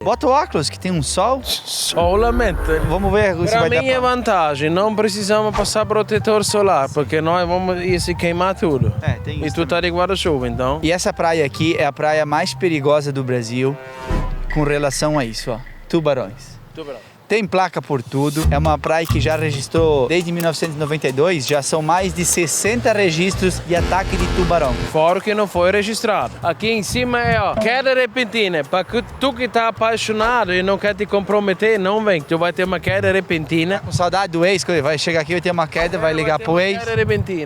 Bota o óculos que tem um sol. Solamente. Vamos ver se Para vai dar mim é vantagem, não precisamos passar protetor solar, porque nós vamos ir se queimar tudo. tem E isso tu tá de guarda-chuva, então. E essa praia aqui é a praia mais perigosa do Brasil com relação a isso, ó. Tubarões. Tem placa por tudo, é uma praia que já registrou, desde 1992, já são mais de 60 registros de ataque de tubarão. Fora que não foi registrado. Aqui em cima é, ó, queda repentina. Para que tu que tá apaixonado e não quer te comprometer, não vem. Tu vai ter uma queda repentina. Com saudade do ex, que vai chegar aqui, vai ter uma queda, vai ligar pro ex. Queda repentina.